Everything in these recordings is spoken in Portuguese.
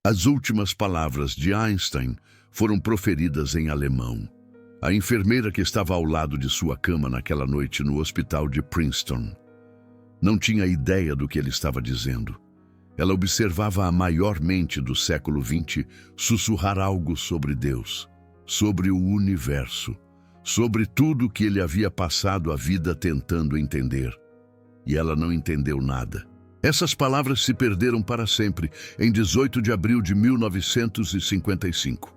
As últimas palavras de Einstein foram proferidas em alemão. A enfermeira que estava ao lado de sua cama naquela noite no hospital de Princeton não tinha ideia do que ele estava dizendo. Ela observava a maior mente do século XX sussurrar algo sobre Deus, sobre o universo, sobre tudo que ele havia passado a vida tentando entender. E ela não entendeu nada. Essas palavras se perderam para sempre em 18 de abril de 1955.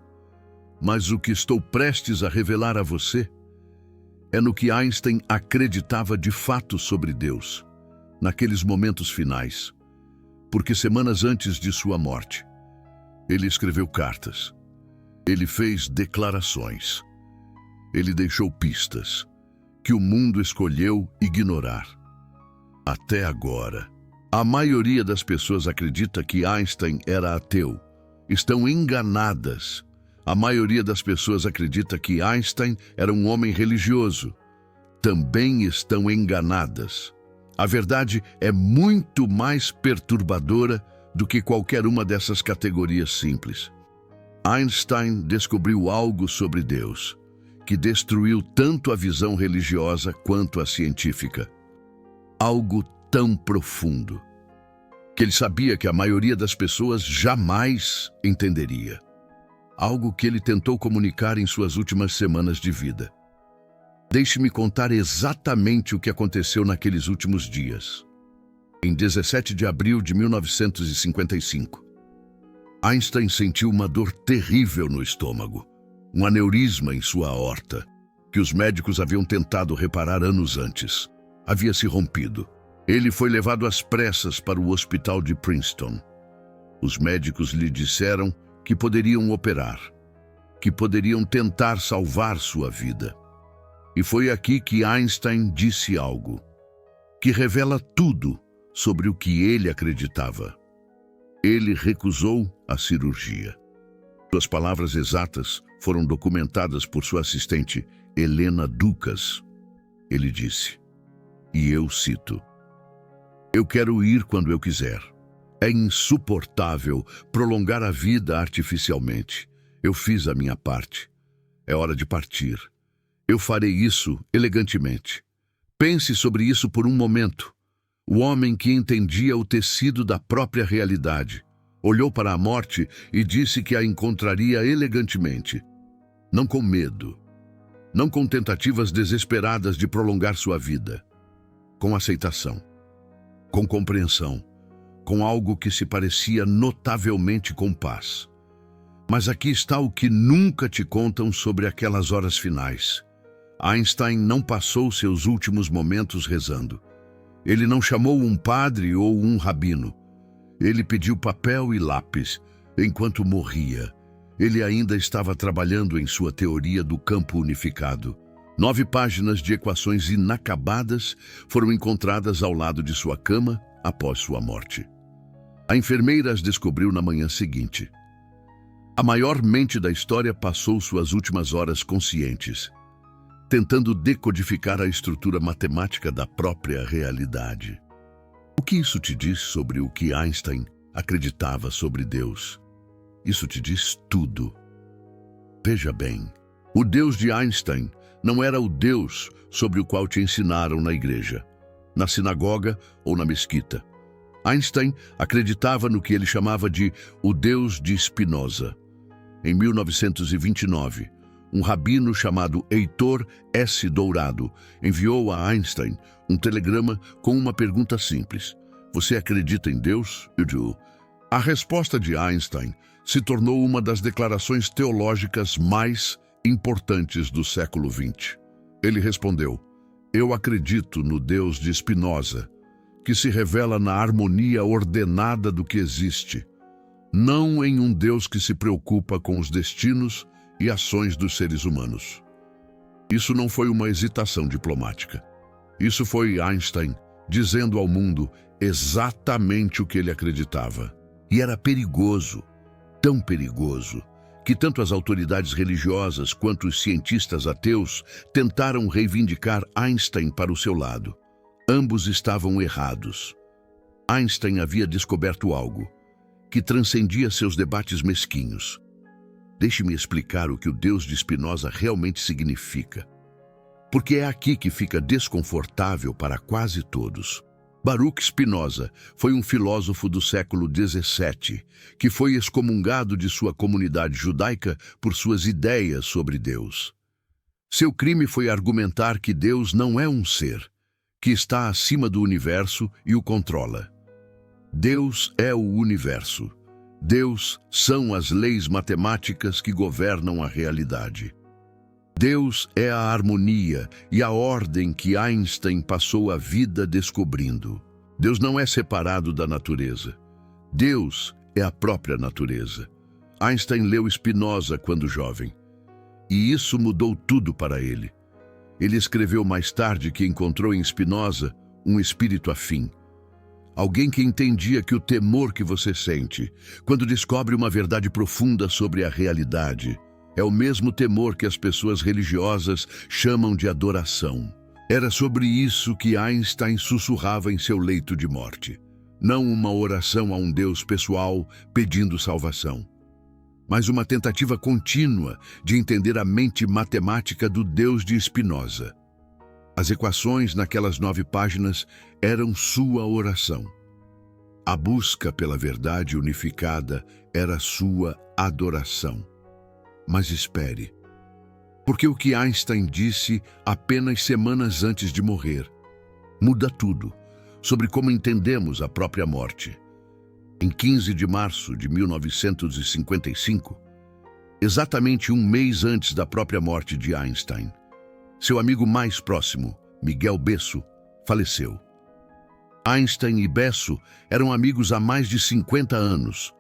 Mas o que estou prestes a revelar a você é no que Einstein acreditava de fato sobre Deus, naqueles momentos finais. Porque semanas antes de sua morte, ele escreveu cartas, ele fez declarações, ele deixou pistas que o mundo escolheu ignorar. Até agora, a maioria das pessoas acredita que Einstein era ateu. Estão enganadas. A maioria das pessoas acredita que Einstein era um homem religioso. Também estão enganadas. A verdade é muito mais perturbadora do que qualquer uma dessas categorias simples. Einstein descobriu algo sobre Deus, que destruiu tanto a visão religiosa quanto a científica. Algo tão profundo, que ele sabia que a maioria das pessoas jamais entenderia. Algo que ele tentou comunicar em suas últimas semanas de vida. Deixe-me contar exatamente o que aconteceu naqueles últimos dias. Em 17 de abril de 1955, Einstein sentiu uma dor terrível no estômago, um aneurisma em sua aorta, que os médicos haviam tentado reparar anos antes. Havia se rompido. Ele foi levado às pressas para o hospital de Princeton. Os médicos lhe disseram que poderiam operar, que poderiam tentar salvar sua vida. E foi aqui que Einstein disse algo que revela tudo sobre o que ele acreditava. Ele recusou a cirurgia. Suas palavras exatas foram documentadas por sua assistente, Helena Dukas. Ele disse, e eu cito, "Eu quero ir quando eu quiser. É insuportável prolongar a vida artificialmente. Eu fiz a minha parte. É hora de partir. Eu farei isso elegantemente. Pense sobre isso por um momento." O homem que entendia o tecido da própria realidade olhou para a morte e disse que a encontraria elegantemente. Não com medo, não com tentativas desesperadas de prolongar sua vida. Com aceitação, com compreensão, com algo que se parecia notavelmente com paz. Mas aqui está o que nunca te contam sobre aquelas horas finais. Einstein não passou seus últimos momentos rezando. Ele não chamou um padre ou um rabino. Ele pediu papel e lápis. Enquanto morria, ele ainda estava trabalhando em sua teoria do campo unificado. 9 páginas de equações inacabadas foram encontradas ao lado de sua cama após sua morte. A enfermeira as descobriu na manhã seguinte. A maior mente da história passou suas últimas horas conscientes, tentando decodificar a estrutura matemática da própria realidade. O que isso te diz sobre o que Einstein acreditava sobre Deus? Isso te diz tudo. Veja bem, o Deus de Einstein não era o Deus sobre o qual te ensinaram na igreja, na sinagoga ou na mesquita. Einstein acreditava no que ele chamava de o Deus de Spinoza. Em 1929, um rabino chamado Heitor S. Dourado enviou a Einstein um telegrama com uma pergunta simples. Você acredita em Deus? A resposta de Einstein se tornou uma das declarações teológicas mais importantes do século XX. Ele respondeu, eu acredito no Deus de Spinoza, que se revela na harmonia ordenada do que existe, não em um Deus que se preocupa com os destinos e ações dos seres humanos. Isso não foi uma hesitação diplomática. Isso foi Einstein dizendo ao mundo exatamente o que ele acreditava. E era perigoso, tão perigoso, que tanto as autoridades religiosas quanto os cientistas ateus tentaram reivindicar Einstein para o seu lado. Ambos estavam errados. Einstein havia descoberto algo. que transcendia seus debates mesquinhos. Deixe-me explicar o que o Deus de Spinoza realmente significa, porque é aqui que fica desconfortável para quase todos. Baruch Spinoza foi um filósofo do século XVII, que foi excomungado de sua comunidade judaica por suas ideias sobre Deus. Seu crime foi argumentar que Deus não é um ser, que está acima do universo e o controla. Deus é o universo. Deus são as leis matemáticas que governam a realidade. Deus é a harmonia e a ordem que Einstein passou a vida descobrindo. Deus não é separado da natureza. Deus é a própria natureza. Einstein leu Spinoza quando jovem, e isso mudou tudo para ele. Ele escreveu mais tarde que encontrou em Spinoza um espírito afim. Alguém que entendia que o temor que você sente quando descobre uma verdade profunda sobre a realidade é o mesmo temor que as pessoas religiosas chamam de adoração. Era sobre isso que Einstein sussurrava em seu leito de morte. Não uma oração a um Deus pessoal pedindo salvação, mas uma tentativa contínua de entender a mente matemática do Deus de Spinoza. As equações naquelas 9 páginas eram sua oração. A busca pela verdade unificada era sua adoração. Mas espere, porque o que Einstein disse apenas semanas antes de morrer muda tudo sobre como entendemos a própria morte. Em 15 de março de 1955, exatamente um mês antes da própria morte de Einstein, seu amigo mais próximo, Miguel Besso, faleceu. Einstein e Besso eram amigos há mais de 50 anos.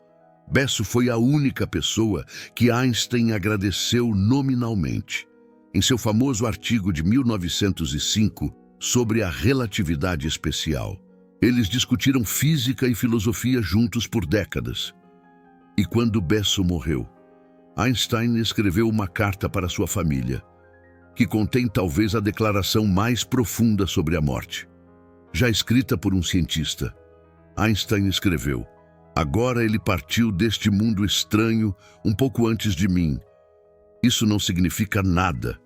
Besso foi a única pessoa que Einstein agradeceu nominalmente. Em seu famoso artigo de 1905 sobre a relatividade especial, eles discutiram física e filosofia juntos por décadas. E quando Besso morreu, Einstein escreveu uma carta para sua família, que contém talvez a declaração mais profunda sobre a morte, já escrita por um cientista. Einstein escreveu: "Agora ele partiu deste mundo estranho um pouco antes de mim. Isso não significa nada.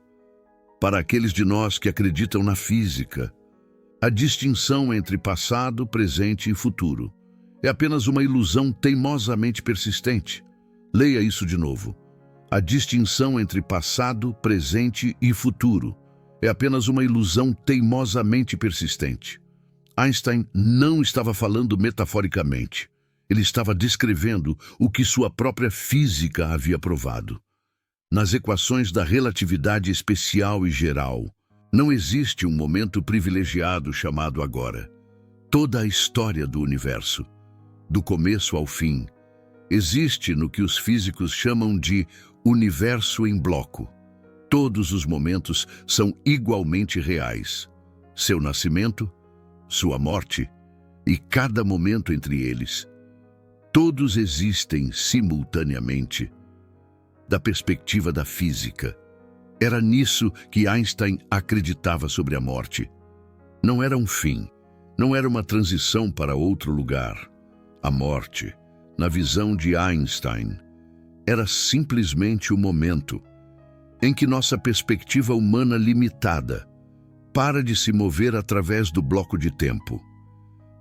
Para aqueles de nós que acreditam na física, a distinção entre passado, presente e futuro é apenas uma ilusão teimosamente persistente." Leia isso de novo. A distinção entre passado, presente e futuro é apenas uma ilusão teimosamente persistente. Einstein não estava falando metaforicamente. Ele estava descrevendo o que sua própria física havia provado. Nas equações da relatividade especial e geral, não existe um momento privilegiado chamado agora. Toda a história do universo, do começo ao fim, existe no que os físicos chamam de universo em bloco. Todos os momentos são igualmente reais. Seu nascimento, sua morte e cada momento entre eles. Todos existem simultaneamente. Da perspectiva da física, era nisso que Einstein acreditava sobre a morte. Não era um fim, não era uma transição para outro lugar. A morte, na visão de Einstein, era simplesmente o momento em que nossa perspectiva humana limitada para de se mover através do bloco de tempo.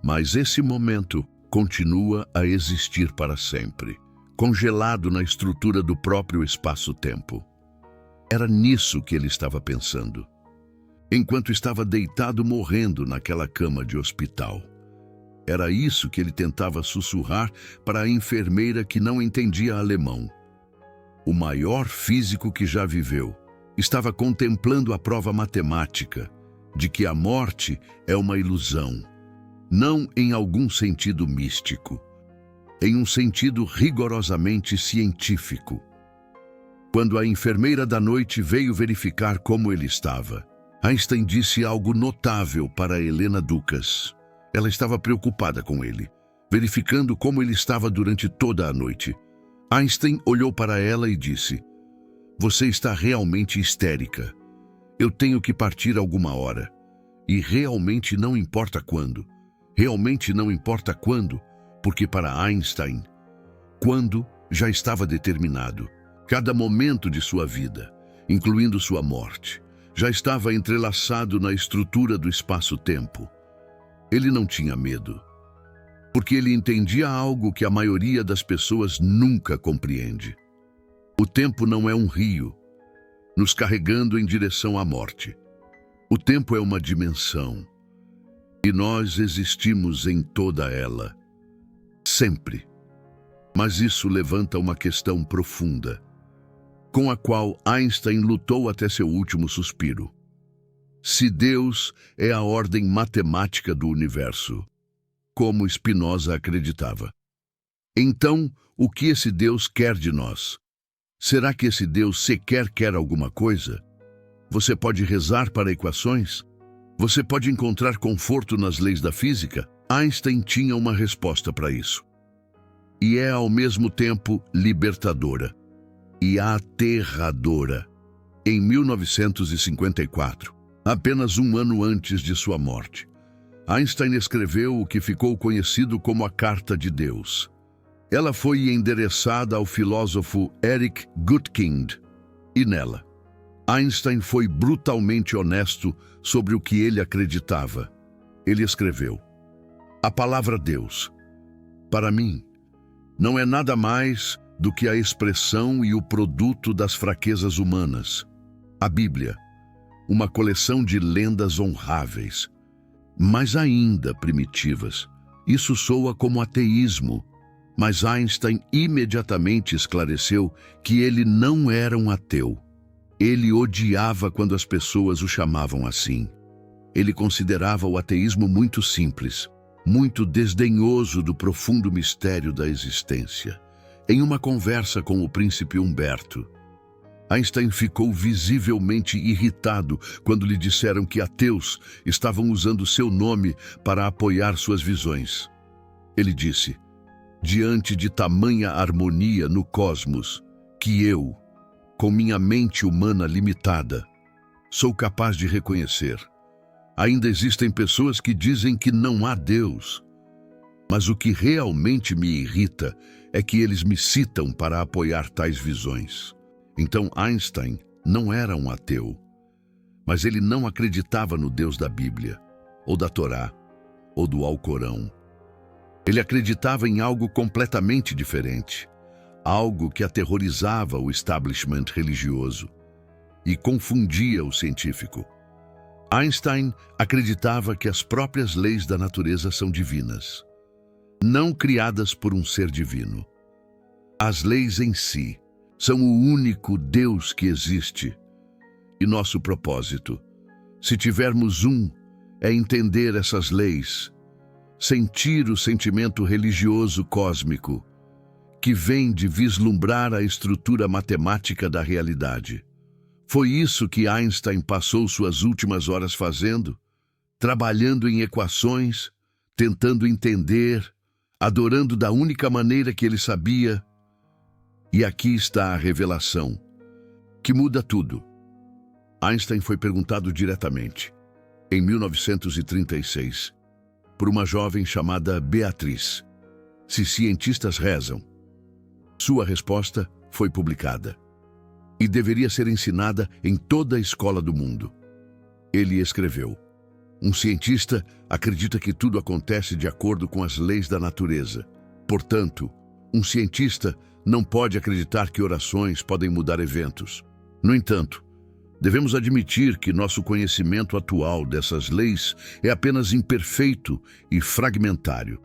Mas esse momento continua a existir para sempre, congelado na estrutura do próprio espaço-tempo. Era nisso que ele estava pensando, enquanto estava deitado morrendo naquela cama de hospital. Era isso que ele tentava sussurrar para a enfermeira que não entendia alemão. O maior físico que já viveu estava contemplando a prova matemática de que a morte é uma ilusão, não em algum sentido místico, em um sentido rigorosamente científico. Quando a enfermeira da noite veio verificar como ele estava, Einstein disse algo notável para Helena Dukas. Ela estava preocupada com ele, verificando como ele estava durante toda a noite. Einstein olhou para ela e disse: "Você está realmente histérica. Eu tenho que partir alguma hora. E realmente não importa quando. Realmente não importa quando, porque para Einstein, quando já estava determinado. Cada momento de sua vida, incluindo sua morte, já estava entrelaçado na estrutura do espaço-tempo. Ele não tinha medo, porque ele entendia algo que a maioria das pessoas nunca compreende. O tempo não é um rio, nos carregando em direção à morte. O tempo é uma dimensão, e nós existimos em toda ela, sempre. Mas isso levanta uma questão profunda, com a qual Einstein lutou até seu último suspiro. Se Deus é a ordem matemática do universo, como Spinoza acreditava, então o que esse Deus quer de nós? Será que esse Deus sequer quer alguma coisa? Você pode rezar para equações? Você pode encontrar conforto nas leis da física? Einstein tinha uma resposta para isso. E é ao mesmo tempo libertadora e aterradora. Em 1954, apenas um ano antes de sua morte, Einstein escreveu o que ficou conhecido como a Carta de Deus. Ela foi endereçada ao filósofo Eric Gutkind, e nela, Einstein foi brutalmente honesto sobre o que ele acreditava. Ele escreveu: "A palavra Deus, para mim, não é nada mais do que a expressão e o produto das fraquezas humanas. A Bíblia, uma coleção de lendas honráveis, mas ainda primitivas. Isso soa como ateísmo." Mas Einstein imediatamente esclareceu que ele não era um ateu. Ele odiava quando as pessoas o chamavam assim. Ele considerava o ateísmo muito simples, muito desdenhoso do profundo mistério da existência. Em uma conversa com o príncipe Humberto, Einstein ficou visivelmente irritado quando lhe disseram que ateus estavam usando seu nome para apoiar suas visões. Ele disse: "Diante de tamanha harmonia no cosmos, que eu, com minha mente humana limitada, sou capaz de reconhecer. Ainda existem pessoas que dizem que não há Deus. Mas o que realmente me irrita é que eles me citam para apoiar tais visões." Então Einstein não era um ateu, mas ele não acreditava no Deus da Bíblia, ou da Torá, ou do Alcorão. Ele acreditava em algo completamente diferente, algo que aterrorizava o establishment religioso e confundia o científico. Einstein acreditava que as próprias leis da natureza são divinas, não criadas por um ser divino. As leis em si são o único Deus que existe. E nosso propósito, se tivermos um, é entender essas leis, sentir o sentimento religioso cósmico, que vem de vislumbrar a estrutura matemática da realidade. Foi isso que Einstein passou suas últimas horas fazendo, trabalhando em equações, tentando entender, adorando da única maneira que ele sabia. E aqui está a revelação, que muda tudo. Einstein foi perguntado diretamente, em 1936, por uma jovem chamada Beatriz, se cientistas rezam. Sua resposta foi publicada e deveria ser ensinada em toda a escola do mundo. Ele escreveu: "Um cientista acredita que tudo acontece de acordo com as leis da natureza. Portanto, um cientista não pode acreditar que orações podem mudar eventos. No entanto, devemos admitir que nosso conhecimento atual dessas leis é apenas imperfeito e fragmentário,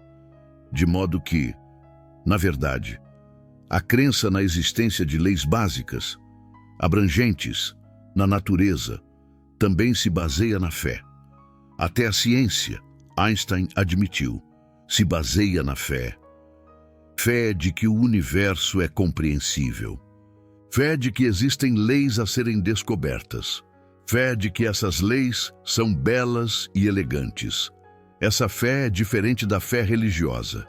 de modo que, na verdade, a crença na existência de leis básicas, abrangentes, na natureza, também se baseia na fé. Até a ciência", Einstein admitiu, "se baseia na fé. Fé de que o universo é compreensível. Fé de que existem leis a serem descobertas. Fé de que essas leis são belas e elegantes. Essa fé é diferente da fé religiosa,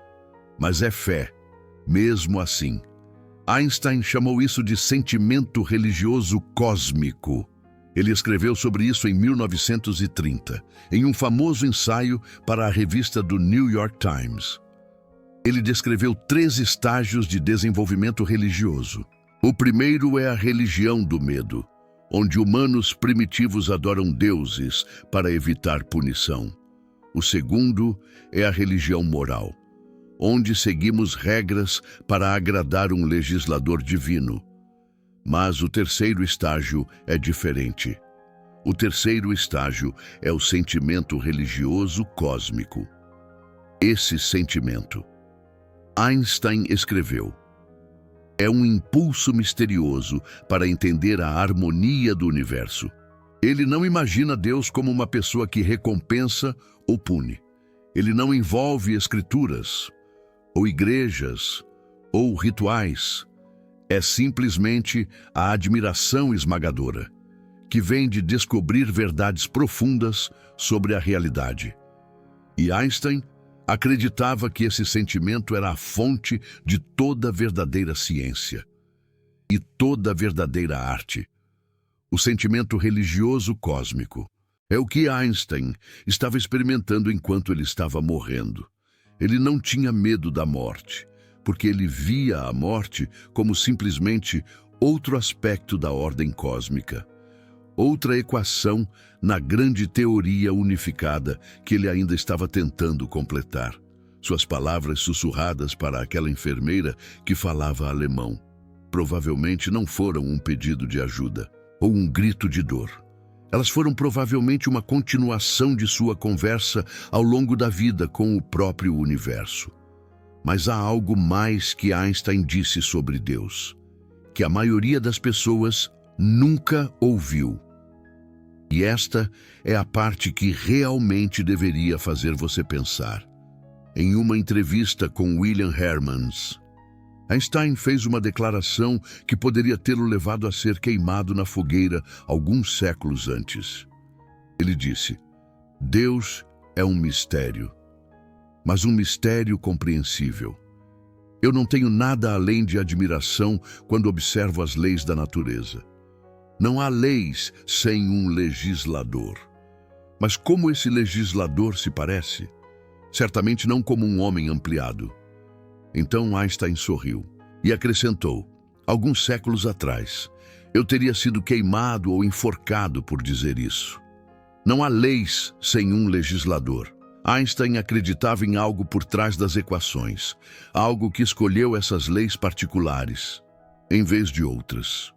mas é fé, mesmo assim." Einstein chamou isso de sentimento religioso cósmico. Ele escreveu sobre isso em 1930, em um famoso ensaio para a revista do New York Times. Ele descreveu 3 estágios de desenvolvimento religioso. O primeiro é a religião do medo, onde humanos primitivos adoram deuses para evitar punição. O segundo é a religião moral, onde seguimos regras para agradar um legislador divino. Mas o terceiro estágio é diferente. O terceiro estágio é o sentimento religioso cósmico. Esse sentimento, Einstein escreveu, é um impulso misterioso para entender a harmonia do universo. Ele não imagina Deus como uma pessoa que recompensa ou pune. Ele não envolve escrituras, ou igrejas, ou rituais. É simplesmente a admiração esmagadora, que vem de descobrir verdades profundas sobre a realidade. E Einstein acreditava que esse sentimento era a fonte de toda verdadeira ciência e toda verdadeira arte. O sentimento religioso cósmico é o que Einstein estava experimentando enquanto ele estava morrendo. Ele não tinha medo da morte, porque ele via a morte como simplesmente outro aspecto da ordem cósmica, outra equação na grande teoria unificada que ele ainda estava tentando completar. Suas palavras sussurradas para aquela enfermeira que falava alemão provavelmente não foram um pedido de ajuda ou um grito de dor. Elas foram provavelmente uma continuação de sua conversa ao longo da vida com o próprio universo. Mas há algo mais que Einstein disse sobre Deus, que a maioria das pessoas nunca ouviu. E esta é a parte que realmente deveria fazer você pensar. Em uma entrevista com William Hermans, Einstein fez uma declaração que poderia tê-lo levado a ser queimado na fogueira alguns séculos antes. Ele disse: Deus é um mistério, mas um mistério compreensível. Eu não tenho nada além de admiração quando observo as leis da natureza. Não há leis sem um legislador. Mas como esse legislador se parece? Certamente não como um homem ampliado. Então Einstein sorriu e acrescentou: alguns séculos atrás, eu teria sido queimado ou enforcado por dizer isso. Não há leis sem um legislador. Einstein acreditava em algo por trás das equações, algo que escolheu essas leis particulares, em vez de outras.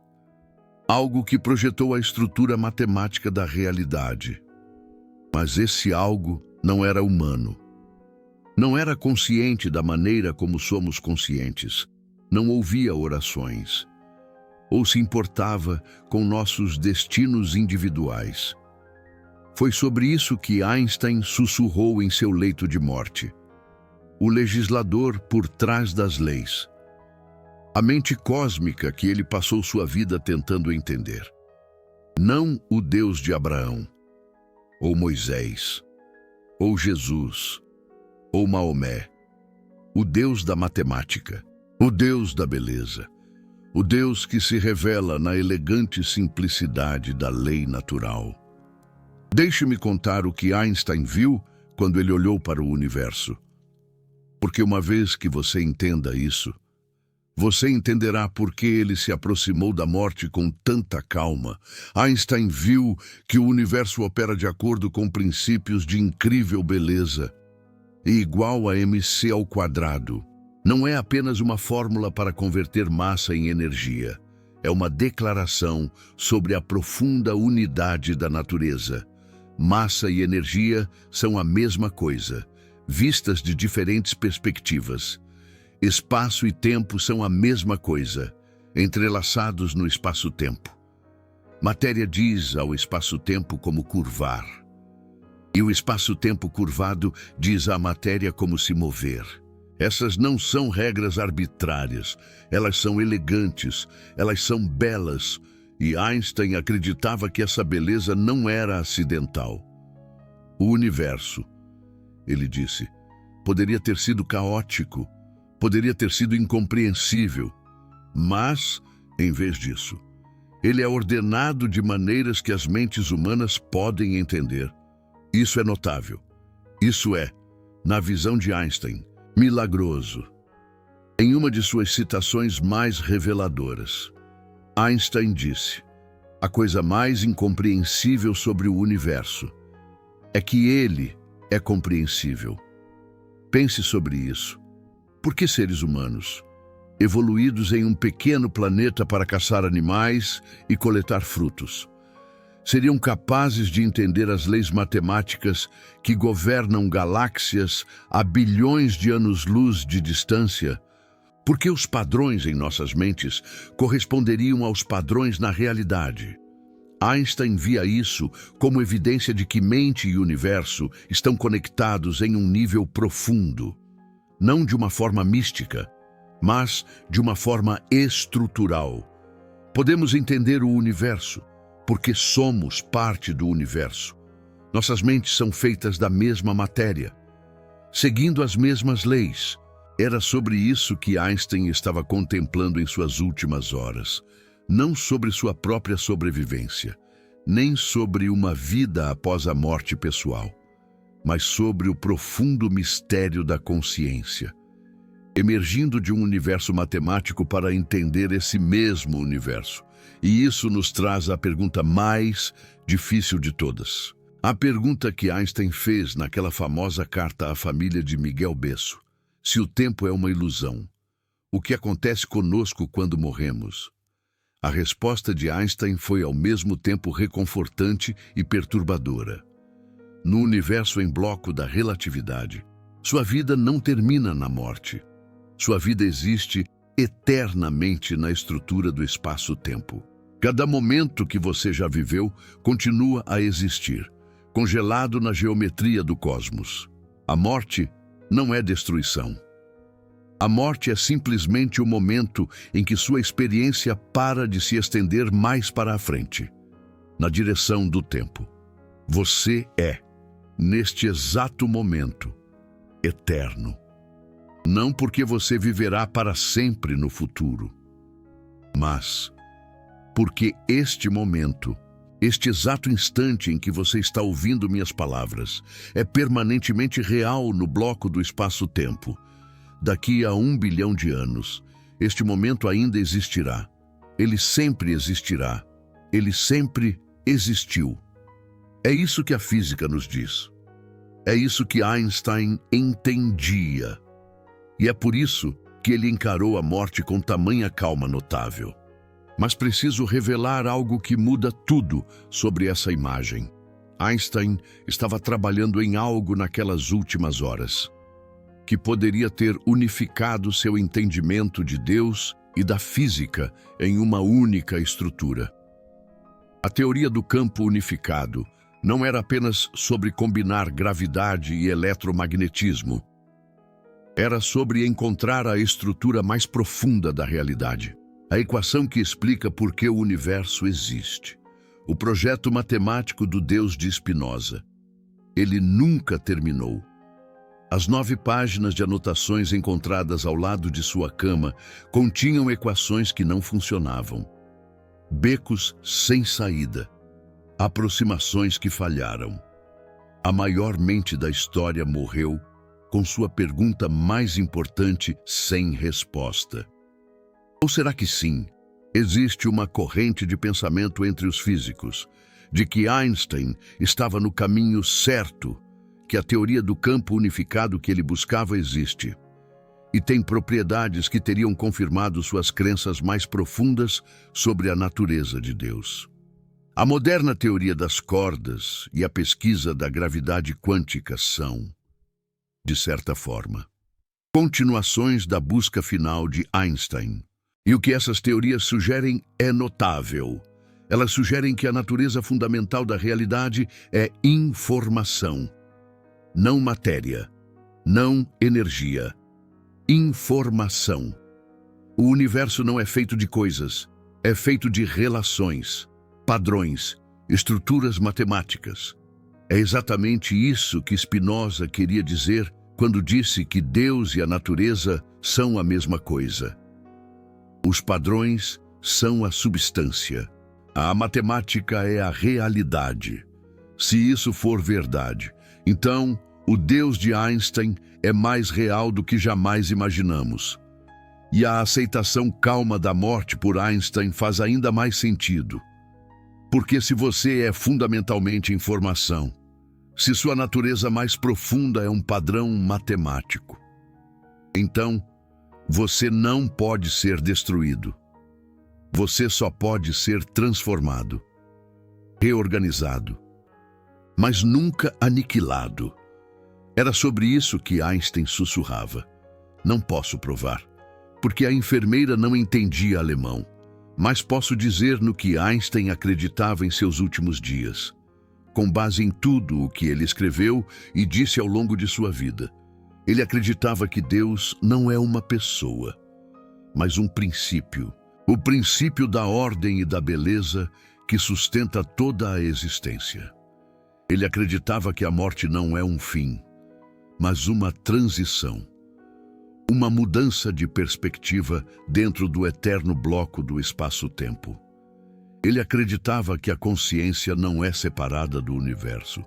Algo que projetou a estrutura matemática da realidade. Mas esse algo não era humano. Não era consciente da maneira como somos conscientes. Não ouvia orações. Ou se importava com nossos destinos individuais. Foi sobre isso que Einstein sussurrou em seu leito de morte. O legislador por trás das leis. A mente cósmica que ele passou sua vida tentando entender. Não o Deus de Abraão, ou Moisés, ou Jesus, ou Maomé. O Deus da matemática, o Deus da beleza, o Deus que se revela na elegante simplicidade da lei natural. Deixe-me contar o que Einstein viu quando ele olhou para o universo. Porque uma vez que você entenda isso, você entenderá por que ele se aproximou da morte com tanta calma. Einstein viu que o universo opera de acordo com princípios de incrível beleza e igual a mc ao quadrado. Não é apenas uma fórmula para converter massa em energia. É uma declaração sobre a profunda unidade da natureza. Massa e energia são a mesma coisa, vistas de diferentes perspectivas. Espaço e tempo são a mesma coisa, entrelaçados no espaço-tempo. Matéria diz ao espaço-tempo como curvar. E o espaço-tempo curvado diz à matéria como se mover. Essas não são regras arbitrárias, elas são elegantes, elas são belas, e Einstein acreditava que essa beleza não era acidental. O universo, ele disse, poderia ter sido caótico, poderia ter sido incompreensível, mas, em vez disso, ele é ordenado de maneiras que as mentes humanas podem entender. Isso é notável. Isso é, na visão de Einstein, milagroso. Em uma de suas citações mais reveladoras, Einstein disse: "A coisa mais incompreensível sobre o universo é que ele é compreensível." Pense sobre isso. Por que seres humanos, evoluídos em um pequeno planeta para caçar animais e coletar frutos, seriam capazes de entender as leis matemáticas que governam galáxias a bilhões de anos-luz de distância? Porque os padrões em nossas mentes corresponderiam aos padrões na realidade. Einstein via isso como evidência de que mente e universo estão conectados em um nível profundo, não de uma forma mística, mas de uma forma estrutural. Podemos entender o universo porque somos parte do universo. Nossas mentes são feitas da mesma matéria, seguindo as mesmas leis. Era sobre isso que Einstein estava contemplando em suas últimas horas, não sobre sua própria sobrevivência, nem sobre uma vida após a morte pessoal, mas sobre o profundo mistério da consciência, emergindo de um universo matemático para entender esse mesmo universo. E isso nos traz a pergunta mais difícil de todas. A pergunta que Einstein fez naquela famosa carta à família de Miguel Besso: se o tempo é uma ilusão, o que acontece conosco quando morremos? A resposta de Einstein foi ao mesmo tempo reconfortante e perturbadora. No universo em bloco da relatividade, sua vida não termina na morte. Sua vida existe eternamente na estrutura do espaço-tempo. Cada momento que você já viveu continua a existir, congelado na geometria do cosmos. A morte não é destruição. A morte é simplesmente o momento em que sua experiência para de se estender mais para a frente, na direção do tempo. Você é, neste exato momento, eterno. Não porque você viverá para sempre no futuro, mas porque este momento, este exato instante em que você está ouvindo minhas palavras, é permanentemente real no bloco do espaço-tempo. Daqui a 1 bilhão de anos, este momento ainda existirá. Ele sempre existirá. Ele sempre existiu. É isso que a física nos diz. É isso que Einstein entendia. E é por isso que ele encarou a morte com tamanha calma notável. Mas preciso revelar algo que muda tudo sobre essa imagem. Einstein estava trabalhando em algo naquelas últimas horas que poderia ter unificado seu entendimento de Deus e da física em uma única estrutura. A teoria do campo unificado não era apenas sobre combinar gravidade e eletromagnetismo. Era sobre encontrar a estrutura mais profunda da realidade, a equação que explica por que o universo existe. O projeto matemático do Deus de Spinoza. Ele nunca terminou. As 9 páginas de anotações encontradas ao lado de sua cama continham equações que não funcionavam, becos sem saída, aproximações que falharam. A maior mente da história morreu com sua pergunta mais importante sem resposta. Ou será que sim? Existe uma corrente de pensamento entre os físicos de que Einstein estava no caminho certo, que a teoria do campo unificado que ele buscava existe, e tem propriedades que teriam confirmado suas crenças mais profundas sobre a natureza de Deus. A moderna teoria das cordas e a pesquisa da gravidade quântica são, de certa forma, continuações da busca final de Einstein. E o que essas teorias sugerem é notável. Elas sugerem que a natureza fundamental da realidade é informação. Não matéria, não energia. Informação. O universo não é feito de coisas, é feito de relações, padrões, estruturas matemáticas. É exatamente isso que Spinoza queria dizer quando disse que Deus e a natureza são a mesma coisa. Os padrões são a substância. A matemática é a realidade. Se isso for verdade, então O Deus de Einstein é mais real do que jamais imaginamos. E a aceitação calma da morte por Einstein faz ainda mais sentido. Porque se você é fundamentalmente informação, se sua natureza mais profunda é um padrão matemático, então você não pode ser destruído. Você só pode ser transformado, reorganizado, mas nunca aniquilado. Era sobre isso que Einstein sussurrava. Não posso provar, porque a enfermeira não entendia alemão, mas posso dizer no que Einstein acreditava em seus últimos dias, com base em tudo o que ele escreveu e disse ao longo de sua vida. Ele acreditava que Deus não é uma pessoa, mas um princípio, o princípio da ordem e da beleza que sustenta toda a existência. Ele acreditava que a morte não é um fim, mas uma transição, uma mudança de perspectiva dentro do eterno bloco do espaço-tempo. Ele acreditava que a consciência não é separada do universo,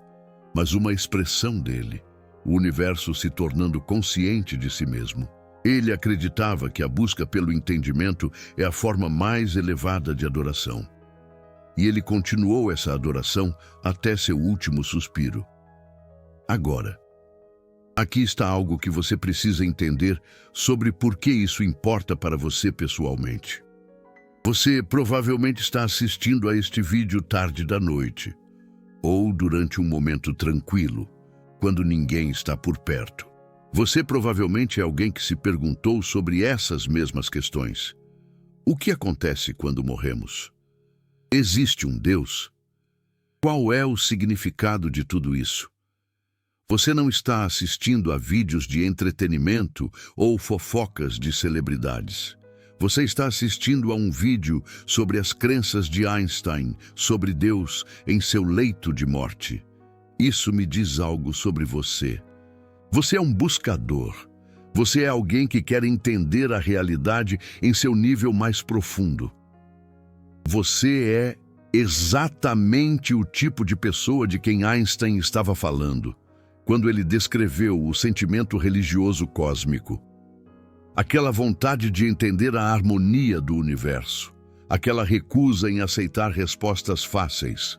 mas uma expressão dele, o universo se tornando consciente de si mesmo. Ele acreditava que a busca pelo entendimento é a forma mais elevada de adoração. E ele continuou essa adoração até seu último suspiro. Agora, aqui está algo que você precisa entender sobre por que isso importa para você pessoalmente. Você provavelmente está assistindo a este vídeo tarde da noite, ou durante um momento tranquilo, quando ninguém está por perto. Você provavelmente é alguém que se perguntou sobre essas mesmas questões. O que acontece quando morremos? Existe um Deus? Qual é o significado de tudo isso? Você não está assistindo a vídeos de entretenimento ou fofocas de celebridades. Você está assistindo a um vídeo sobre as crenças de Einstein sobre Deus em seu leito de morte. Isso me diz algo sobre você. Você é um buscador. Você é alguém que quer entender a realidade em seu nível mais profundo. Você é exatamente o tipo de pessoa de quem Einstein estava falando, quando ele descreveu o sentimento religioso cósmico. Aquela vontade de entender a harmonia do universo, aquela recusa em aceitar respostas fáceis.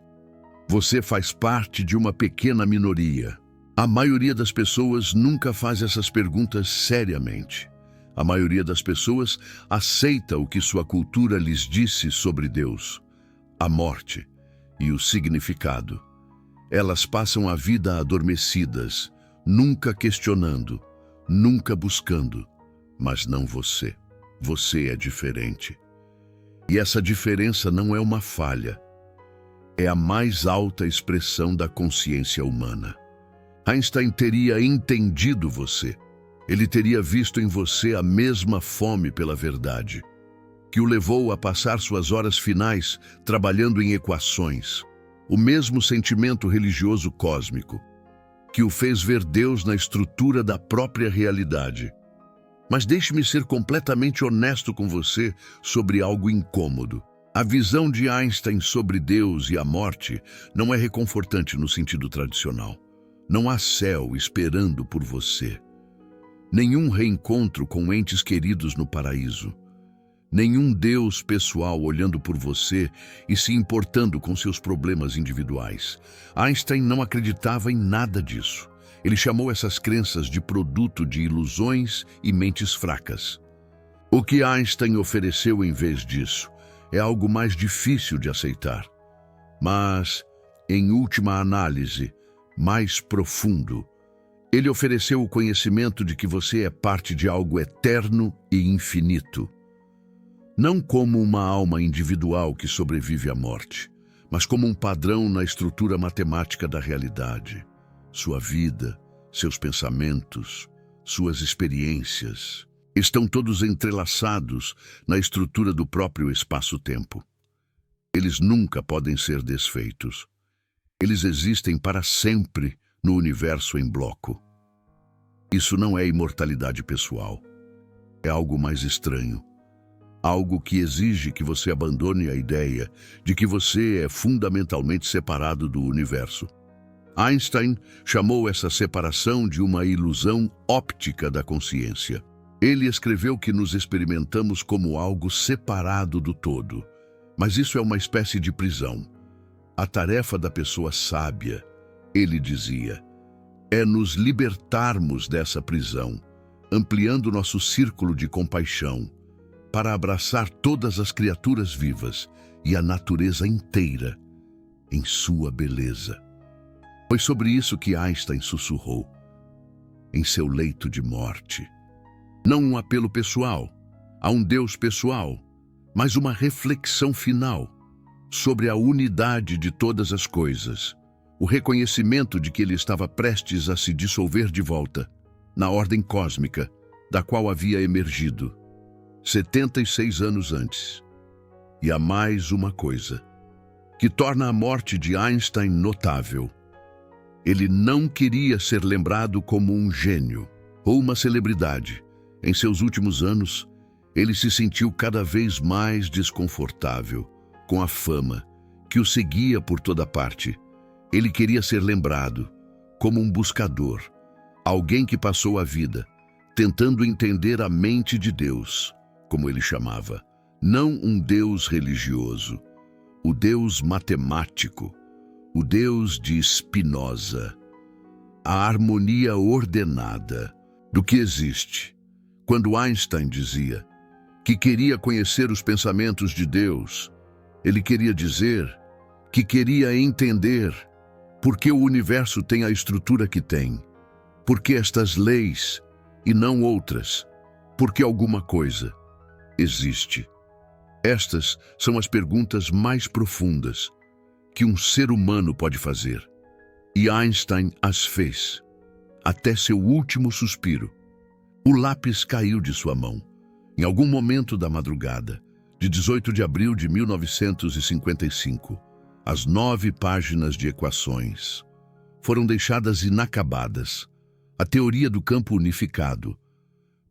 Você faz parte de uma pequena minoria. A maioria das pessoas nunca faz essas perguntas seriamente. A maioria das pessoas aceita o que sua cultura lhes disse sobre Deus, a morte e o significado. Elas passam a vida adormecidas, nunca questionando, nunca buscando. Mas não você. Você é diferente. E essa diferença não é uma falha. É a mais alta expressão da consciência humana. Einstein teria entendido você. Ele teria visto em você a mesma fome pela verdade, que o levou a passar suas horas finais trabalhando em equações. O mesmo sentimento religioso cósmico, que o fez ver Deus na estrutura da própria realidade. Mas deixe-me ser completamente honesto com você sobre algo incômodo. A visão de Einstein sobre Deus e a morte não é reconfortante no sentido tradicional. Não há céu esperando por você. Nenhum reencontro com entes queridos no paraíso. Nenhum Deus pessoal olhando por você e se importando com seus problemas individuais. Einstein não acreditava em nada disso. Ele chamou essas crenças de produto de ilusões e mentes fracas. O que Einstein ofereceu em vez disso é algo mais difícil de aceitar, mas, em última análise, mais profundo. Ele ofereceu o conhecimento de que você é parte de algo eterno e infinito. Não como uma alma individual que sobrevive à morte, mas como um padrão na estrutura matemática da realidade. Sua vida, seus pensamentos, suas experiências, estão todos entrelaçados na estrutura do próprio espaço-tempo. Eles nunca podem ser desfeitos. Eles existem para sempre no universo em bloco. Isso não é imortalidade pessoal. É algo mais estranho. Algo que exige que você abandone a ideia de que você é fundamentalmente separado do universo. Einstein chamou essa separação de uma ilusão óptica da consciência. Ele escreveu que nos experimentamos como algo separado do todo, mas isso é uma espécie de prisão. A tarefa da pessoa sábia, ele dizia, é nos libertarmos dessa prisão, ampliando nosso círculo de compaixão, para abraçar todas as criaturas vivas e a natureza inteira em sua beleza. Foi sobre isso que Einstein sussurrou em seu leito de morte. Não um apelo pessoal, a um Deus pessoal, mas uma reflexão final sobre a unidade de todas as coisas, o reconhecimento de que ele estava prestes a se dissolver de volta na ordem cósmica da qual havia emergido 76 anos antes. E há mais uma coisa que torna a morte de Einstein notável. Ele não queria ser lembrado como um gênio ou uma celebridade. Em seus últimos anos, ele se sentiu cada vez mais desconfortável com a fama que o seguia por toda parte. Ele queria ser lembrado como um buscador, alguém que passou a vida tentando entender a mente de Deus, como ele chamava, não um Deus religioso, o Deus matemático, o Deus de Spinoza, a harmonia ordenada do que existe. Quando Einstein dizia que queria conhecer os pensamentos de Deus, ele queria dizer que queria entender por que o universo tem a estrutura que tem, por que estas leis e não outras, por que alguma coisa existe. Estas são as perguntas mais profundas que um ser humano pode fazer. E Einstein as fez, até seu último suspiro. O lápis caiu de sua mão, em algum momento da madrugada, de 18 de abril de 1955. As 9 páginas de equações foram deixadas inacabadas. A teoria do campo unificado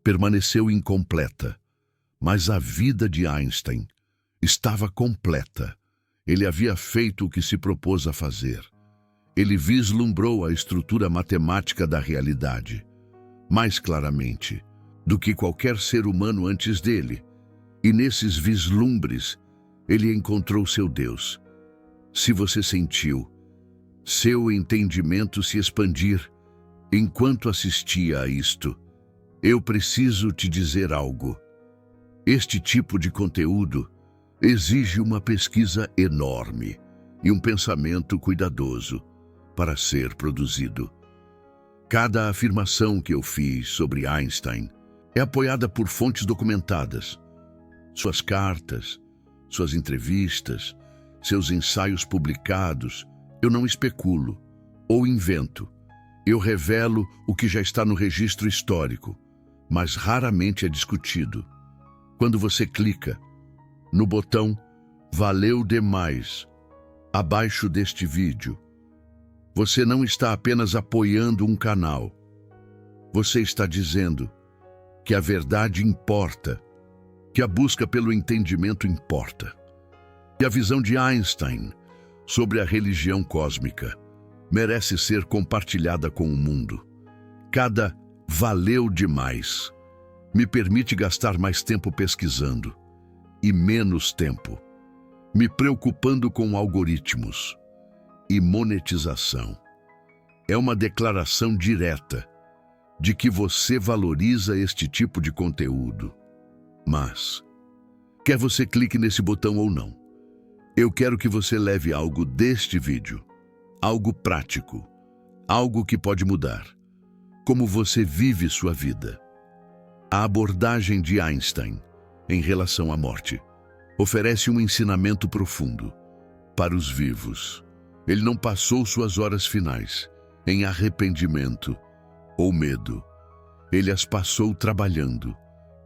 permaneceu incompleta, mas a vida de Einstein estava completa. Ele havia feito o que se propôs a fazer. Ele vislumbrou a estrutura matemática da realidade, mais claramente do que qualquer ser humano antes dele. E nesses vislumbres, ele encontrou seu Deus. Se você sentiu seu entendimento se expandir enquanto assistia a isto, eu preciso te dizer algo. Este tipo de conteúdo exige uma pesquisa enorme e um pensamento cuidadoso para ser produzido. Cada afirmação que eu fiz sobre Einstein é apoiada por fontes documentadas. Suas cartas, suas entrevistas, seus ensaios publicados. Eu não especulo ou invento. Eu revelo o que já está no registro histórico, mas raramente é discutido. Quando você clica no botão "Valeu demais" abaixo deste vídeo, você não está apenas apoiando um canal. Você está dizendo que a verdade importa, que a busca pelo entendimento importa. E a visão de Einstein sobre a religião cósmica merece ser compartilhada com o mundo. Cada "valeu demais" me permite gastar mais tempo pesquisando e menos tempo me preocupando com algoritmos e monetização. É uma declaração direta de que você valoriza este tipo de conteúdo. Mas, quer você clique nesse botão ou não, eu quero que você leve algo deste vídeo, algo prático, algo que pode mudar como você vive sua vida. A abordagem de Einstein em relação à morte oferece um ensinamento profundo para os vivos. Ele não passou suas horas finais em arrependimento ou medo. Ele as passou trabalhando,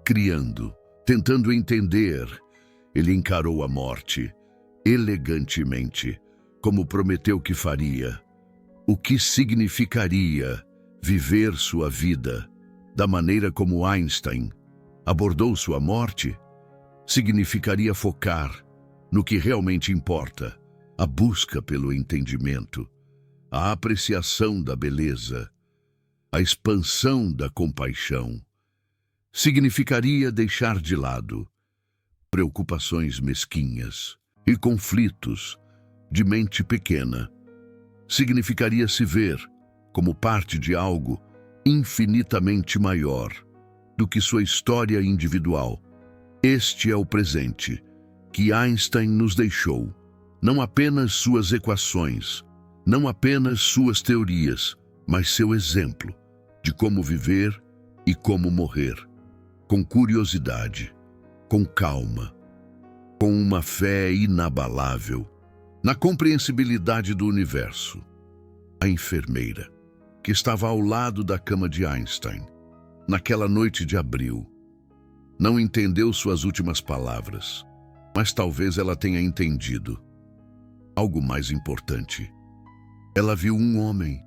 criando, tentando entender. Ele encarou a morte elegantemente, como prometeu que faria. O que significaria viver sua vida da maneira como Einstein abordou sua morte? Significaria focar no que realmente importa, a busca pelo entendimento, a apreciação da beleza, a expansão da compaixão. Significaria deixar de lado preocupações mesquinhas e conflitos de mente pequena. Significaria se ver como parte de algo infinitamente maior do que sua história individual. Este é o presente que Einstein nos deixou. Não apenas suas equações, não apenas suas teorias, mas seu exemplo de como viver e como morrer, com curiosidade, com calma, com uma fé inabalável na compreensibilidade do universo. A enfermeira, que estava ao lado da cama de Einstein, naquela noite de abril, não entendeu suas últimas palavras, mas talvez ela tenha entendido algo mais importante. Ela viu um homem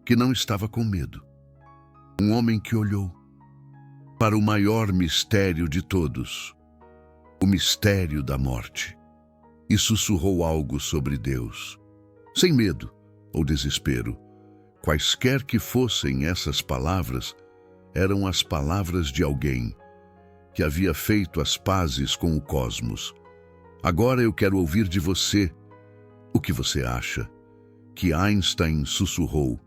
que não estava com medo, um homem que olhou para o maior mistério de todos, o mistério da morte, e sussurrou algo sobre Deus, sem medo ou desespero. Quaisquer que fossem essas palavras, eram as palavras de alguém que havia feito as pazes com o cosmos. Agora eu quero ouvir de você o que você acha que Einstein sussurrou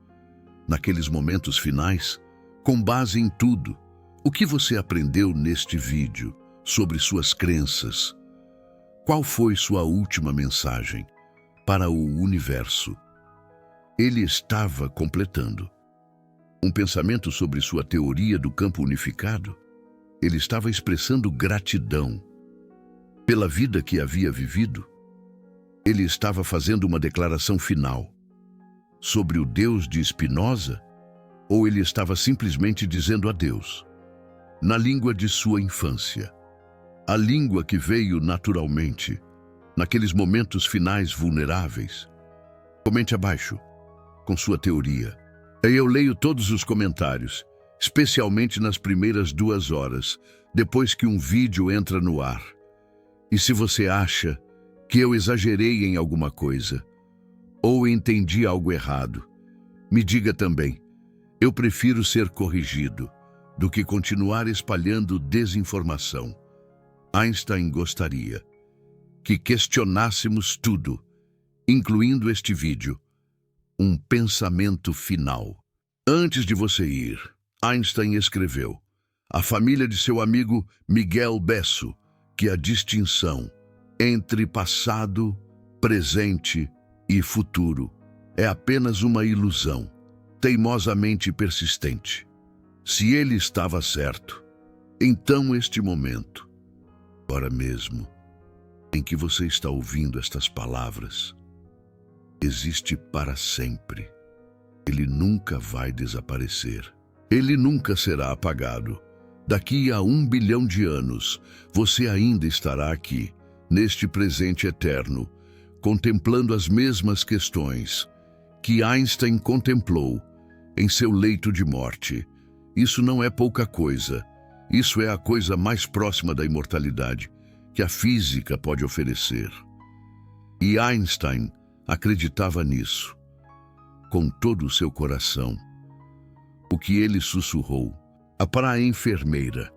naqueles momentos finais, com base em tudo o que você aprendeu neste vídeo sobre suas crenças. Qual foi sua última mensagem para o universo? Ele estava completando um pensamento sobre sua teoria do campo unificado. Ele estava expressando gratidão pela vida que havia vivido. Ele estava fazendo uma declaração final sobre o Deus de Spinoza, ou ele estava simplesmente dizendo adeus na língua de sua infância, a língua que veio naturalmente naqueles momentos finais vulneráveis? Comente abaixo com sua teoria. Eu leio todos os comentários, especialmente nas primeiras 2 horas, depois que um vídeo entra no ar. E se você acha que eu exagerei em alguma coisa, ou entendi algo errado, me diga também. Eu prefiro ser corrigido do que continuar espalhando desinformação. Einstein gostaria que questionássemos tudo, incluindo este vídeo. Um pensamento final. Antes de você ir, Einstein escreveu: a família de seu amigo Miguel Besso, que a distinção entre passado, presente e futuro é apenas uma ilusão, teimosamente persistente. Se ele estava certo, então este momento, agora mesmo, em que você está ouvindo estas palavras, existe para sempre. Ele nunca vai desaparecer. Ele nunca será apagado. Daqui a 1 bilhão de anos, você ainda estará aqui, neste presente eterno, contemplando as mesmas questões que Einstein contemplou em seu leito de morte. Isso não é pouca coisa. Isso é a coisa mais próxima da imortalidade que a física pode oferecer. E Einstein acreditava nisso, com todo o seu coração. O que ele sussurrou para a enfermeira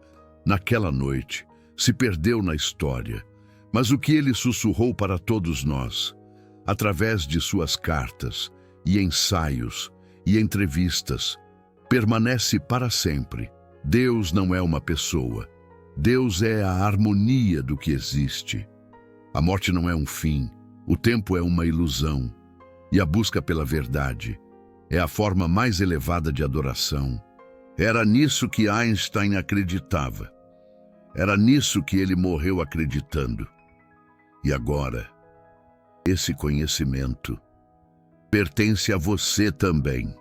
naquela noite se perdeu na história, mas o que ele sussurrou para todos nós, através de suas cartas e ensaios e entrevistas, permanece para sempre. Deus não é uma pessoa. Deus é a harmonia do que existe. A morte não é um fim. O tempo é uma ilusão, e a busca pela verdade é a forma mais elevada de adoração. Era nisso que Einstein acreditava. Era nisso que ele morreu acreditando. E agora, esse conhecimento pertence a você também.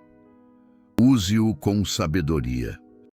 Use-o com sabedoria.